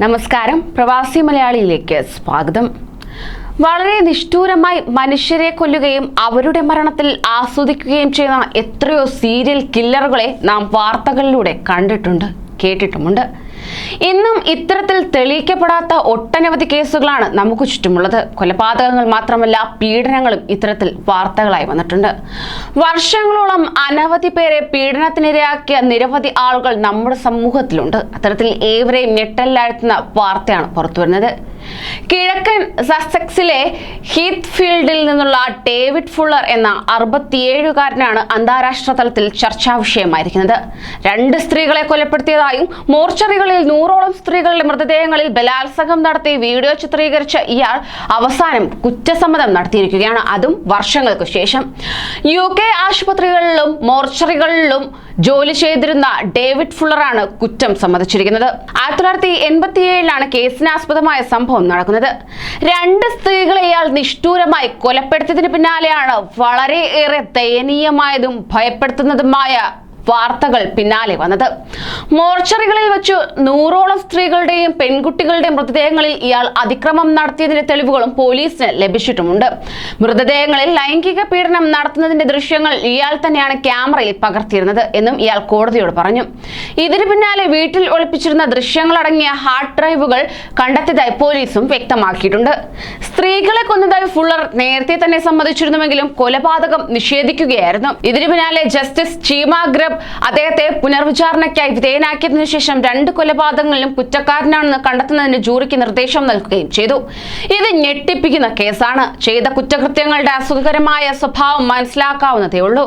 നമസ്കാരം, പ്രവാസി മലയാളിയിലേക്ക് സ്വാഗതം. വളരെ നിഷ്ഠൂരമായി മനുഷ്യരെ കൊല്ലുകയും അവരുടെ മരണത്തിൽ ആസ്വദിക്കുകയും ചെയ്യുന്ന എത്രയോ സീരിയൽ കില്ലറുകളെ നാം വാർത്തകളിലൂടെ കണ്ടിട്ടുണ്ട്, കേട്ടിട്ടുമുണ്ട്. ഇന്നും ഇത്തരത്തിൽ തെളിയിക്കപ്പെടാത്ത ഒട്ടനവധി കേസുകളാണ് നമുക്ക് ചുറ്റുമുള്ളത്. കൊലപാതകങ്ങൾ മാത്രമല്ല, പീഡനങ്ങളും ഇത്തരത്തിൽ വാർത്തകളായി വന്നിട്ടുണ്ട്. വർഷങ്ങളോളം അനവധി പേരെ പീഡനത്തിനിരയാക്കിയ നിരവധി ആളുകൾ നമ്മുടെ സമൂഹത്തിലുണ്ട്. അത്തരത്തിൽ ഏവരെയും ഞെട്ടലിലാഴ്ത്തുന്ന വാർത്തയാണ് പുറത്തുവരുന്നത്. കിഴക്കൻ സസെക്സിലെ ഹീത്ത്ഫീൽഡിൽ നിന്നുള്ള ഡേവിഡ് ഫുള്ളർ എന്ന 67-കാരനാണ് അന്താരാഷ്ട്ര തലത്തിൽ ചർച്ചാ വിഷയമായിരിക്കുന്നത്. 2 സ്ത്രീകളെ കൊലപ്പെടുത്തിയതായും മോർച്ചറികളിൽ 100ഓളം സ്ത്രീകളുടെ മൃതദേഹങ്ങളിൽ ബലാത്സംഗം നടത്തി വീഡിയോ ചിത്രീകരിച്ച ഇയാൾ അവസാനം കുറ്റസമ്മതം നടത്തിയിരിക്കുകയാണ്, അതും വർഷങ്ങൾക്ക് ശേഷം. UK ആശുപത്രികളിലും മോർച്ചറികളിലും ജോലി ചെയ്തിരുന്ന ഡേവിഡ് ഫുള്ളറാണ് കുറ്റം സമ്മതിച്ചിരിക്കുന്നത്. 1987-ലാണ് കേസിനാസ്പദമായ സംഭവം നടക്കുന്നത്. 2 സ്ത്രീകളെ ഇയാൾ നിഷ്ഠൂരമായി കൊലപ്പെടുത്തിയതിന് പിന്നാലെയാണ് വളരെയേറെ ദയനീയമായതും ഭയപ്പെടുത്തുന്നതുമായ വാർത്തകൾ പിന്നാലെ വന്നത്. മോർച്ചറികളിൽ വെച്ച് 100ഓളം സ്ത്രീകളുടെയും പെൺകുട്ടികളുടെയും മൃതദേഹങ്ങളിൽ ഇയാൾ അതിക്രമം നടത്തിയതിന്റെ തെളിവുകളും പോലീസിന് ലഭിച്ചിട്ടുമുണ്ട്. മൃതദേഹങ്ങളിൽ ലൈംഗിക പീഡനം നടത്തുന്നതിന്റെ ദൃശ്യങ്ങൾ ഇയാൾ തന്നെയാണ് ക്യാമറയിൽ പകർത്തിയിരുന്നത് എന്നും ഇയാൾ കോടതിയോട് പറഞ്ഞു. ഇതിന് പിന്നാലെ വീട്ടിൽ ഒളിപ്പിച്ചിരുന്ന ദൃശ്യങ്ങളടങ്ങിയ ഹാർഡ് ഡ്രൈവുകൾ കണ്ടെത്തിയതായി പോലീസും വ്യക്തമാക്കിയിട്ടുണ്ട്. സ്ത്രീകളെ കൊന്നതായി ഫുള്ളർ നേരത്തെ തന്നെ സമ്മതിച്ചിരുന്നുവെങ്കിലും കൊലപാതകം നിഷേധിക്കുകയായിരുന്നു. ഇതിന് പിന്നാലെ ജസ്റ്റിസ് ചീമാഗ്രബ് അദ്ദേഹത്തെ പുനർവിചാരണയ്ക്കായി വിധേയനാക്കിയതിനു ശേഷം 2 കൊലപാതകങ്ങളിലും കുറ്റക്കാരനാണെന്ന് കണ്ടെത്തുന്നതിന് ജൂറിക്ക് നിർദ്ദേശം നൽകുകയും ചെയ്തു. ഇത് ഞെട്ടിപ്പിക്കുന്ന കേസാണ്. ചെയ്ത കുറ്റകൃത്യങ്ങളുടെ അസുഖകരമായ സ്വഭാവം മനസ്സിലാക്കാവുന്നതേ ഉള്ളൂ.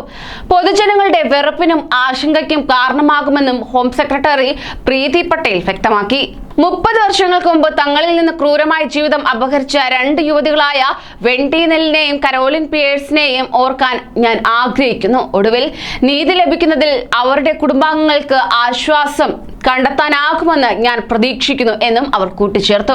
പൊതുജനങ്ങളുടെ വെറുപ്പിനും ആശങ്കയ്ക്കും കാരണമാകുമെന്നും ഹോം സെക്രട്ടറി പ്രീതി പട്ടേൽ വ്യക്തമാക്കി. 30 വർഷങ്ങൾക്ക് മുമ്പ് തങ്ങളിൽ നിന്ന് ക്രൂരമായ ജീവിതം അപഹരിച്ച 2 യുവതികളായ വെൻഡി നെല്ലിനെയും കരോലിൻ പിയേഴ്സിനെയും ഓർക്കാൻ ഞാൻ ആഗ്രഹിക്കുന്നു. ഒടുവിൽ നീതി ലഭിക്കുന്നതിൽ അവരുടെ കുടുംബാംഗങ്ങൾക്ക് ആശ്വാസം കണ്ടെത്താനാകുമെന്ന് ഞാൻ പ്രതീക്ഷിക്കുന്നു എന്നും അവർ കൂട്ടിച്ചേർത്തു.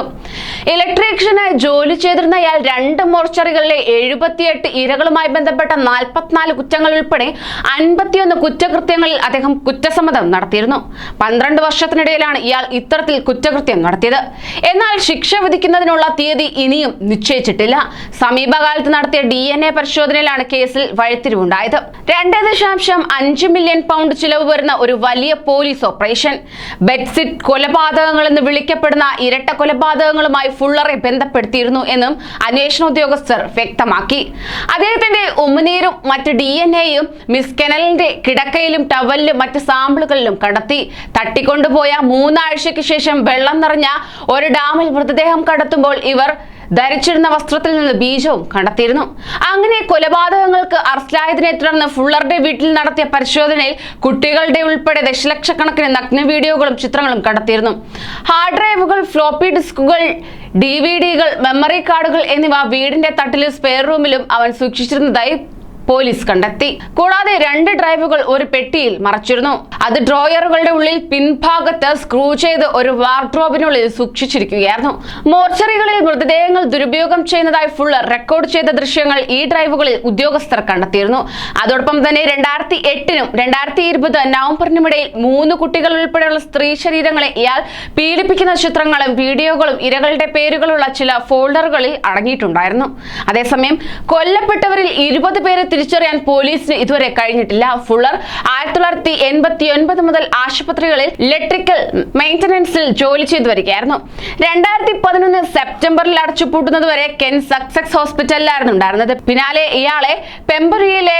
ഇലക്ട്രീഷ്യനായി ജോലി ചെയ്തിരുന്ന ഇയാൾ 2 മോർച്ചറികളിലെ 78 ഇരകളുമായി ബന്ധപ്പെട്ട 44 കുറ്റങ്ങൾ ഉൾപ്പെടെ 51 കുറ്റകൃത്യങ്ങളിൽ അദ്ദേഹം കുറ്റസമ്മതം നടത്തിയിരുന്നു. 12 വർഷത്തിനിടയിലാണ് ഇയാൾ ഇത്തരത്തിൽ കുറ്റകൃത്യം നടത്തിയത്. എന്നാൽ ശിക്ഷ വിധിക്കുന്നതിനുള്ള തീയതി ഇനിയും നിശ്ചയിച്ചിട്ടില്ല. സമീപകാലത്ത് നടത്തിയ DNA പരിശോധനയിലാണ് കേസിൽ വഴിത്തിരിവുണ്ടായത്. 2.5 മില്യൺ പൗണ്ട് ചിലവ് വരുന്ന ഒരു വലിയ പോലീസ് ഓപ്പറേഷൻ. ബെഡ്സിറ്റ് കൊലപാതകങ്ങൾ എന്ന് വിളിക്കപ്പെടുന്ന ഇരട്ട കൊലപാതകങ്ങളുമായി ഫുള്ളറെ ബന്ധപ്പെടുത്തിയിരുന്നു എന്നും അന്വേഷണ ഉദ്യോഗസ്ഥർ വ്യക്തമാക്കി. അദ്ദേഹത്തിന്റെ ഉമിനീരും മറ്റ് DNA-യും മിസ് കെനലിന്റെ കിടക്കയിലും ടവലിലും മറ്റ് സാമ്പിളുകളിലും കണ്ടെത്തി. തട്ടിക്കൊണ്ടുപോയ 3 ആഴ്ചയ്ക്ക് ശേഷം വെള്ളം നിറഞ്ഞ ഒരു ഡാമിൽ മൃതദേഹം കണ്ടെത്തുമ്പോൾ ഇവർ ധരിച്ചിരുന്ന വസ്ത്രത്തിൽ നിന്ന് ബീജവും കണ്ടെത്തിയിരുന്നു. അങ്ങനെ കൊലപാതകങ്ങൾക്ക് അറസ്റ്റിലായതിനെ തുടർന്ന് ഫുള്ളറുടെ വീട്ടിൽ നടത്തിയ പരിശോധനയിൽ കുട്ടികളുടെ ഉൾപ്പെടെ ദശലക്ഷക്കണക്കിന് നഗ്ന വീഡിയോകളും ചിത്രങ്ങളും കണ്ടെത്തിയിരുന്നു. ഹാർഡ് ഡ്രൈവുകൾ, ഫ്ലോപ്പി ഡിസ്കുകൾ, DVD-കൾ, മെമ്മറി കാർഡുകൾ എന്നിവ വീടിന്റെ തട്ടിലും സ്പെയർ റൂമിലും അവൻ സൂക്ഷിച്ചിരുന്നതായി പോലീസ് കണ്ടെത്തി. കൂടാതെ 2 ഡ്രൈവുകൾ ഒരു പെട്ടിയിൽ മറച്ചിരുന്നു. അത് ഡ്രോയറുകളുടെ ഉള്ളിൽ പിൻഭാഗത്ത് സ്ക്രൂ ചെയ്ത് ഒരു വാർഡ്രോബിനുള്ളിൽ സൂക്ഷിച്ചിരിക്കുകയായിരുന്നു. മോർച്ചറികളിൽ മൃതദേഹങ്ങൾ ദുരുപയോഗം ചെയ്യുന്നതായി ഫുള്ളർ റെക്കോർഡ് ചെയ്ത ദൃശ്യങ്ങൾ ഈ ഡ്രൈവുകളിൽ ഉദ്യോഗസ്ഥർ കണ്ടെത്തിയിരുന്നു. അതോടൊപ്പം തന്നെ 2008-നും 2020 നവംബറിനും ഇടയിൽ 3 കുട്ടികൾ ഉൾപ്പെടെയുള്ള സ്ത്രീ ശരീരങ്ങളെ ഇയാൾ പീഡിപ്പിക്കുന്ന ചിത്രങ്ങളും വീഡിയോകളും ഇരകളുടെ പേരുകളുള്ള ചില ഫോൾഡറുകളിൽ അടങ്ങിയിട്ടുണ്ടായിരുന്നു. അതേസമയം കൊല്ലപ്പെട്ടവരിൽ 20 പേരെ തിരിച്ചറിയാൻ പോലീസിന് ഇതുവരെ കഴിഞ്ഞിട്ടില്ല. ഫുള്ളർ 1989 മുതൽ ആശുപത്രികളിൽ ഇലക്ട്രിക്കൽ മെയിന്റനൻസിൽ ജോലി ചെയ്തു വരികയായിരുന്നു. 2011 സെപ്റ്റംബറിൽ അടച്ചുപൂട്ടുന്നതുവരെ കെൻ സസെക്സ് ഹോസ്പിറ്റലിലായിരുന്നു ഉണ്ടായിരുന്നത്. പിന്നാലെ ഇയാളെ പെംബറിയിലെ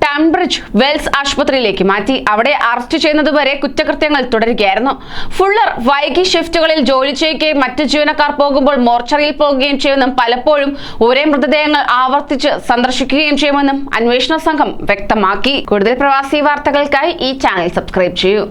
ടൺബ്രിഡ്ജ് വെൽസ് ആശുപത്രിയിലേക്ക് മാറ്റി. അവിടെ അറസ്റ്റ് ചെയ്യുന്നതുവരെ കുറ്റകൃത്യങ്ങൾ തുടരുകയായിരുന്നു. ഫുള്ളർ വൈകി ഷിഫ്റ്റുകളിൽ ജോലി ചെയ്യുകയും മറ്റ് ജീവനക്കാർ പോകുമ്പോൾ മോർച്ചറിയിൽ പോകുകയും ചെയ്യുമെന്നും പലപ്പോഴും ഒരേ മൃതദേഹങ്ങൾ ആവർത്തിച്ച് സന്ദർശിക്കുകയും ചെയ്യുമെന്നും അന്വേഷണ സംഘം വ്യക്തമാക്കി. കൂടുതൽ പ്രവാസി വാർത്തകൾക്കായി ഈ ചാനൽ സബ്സ്ക്രൈബ് ചെയ്യൂ.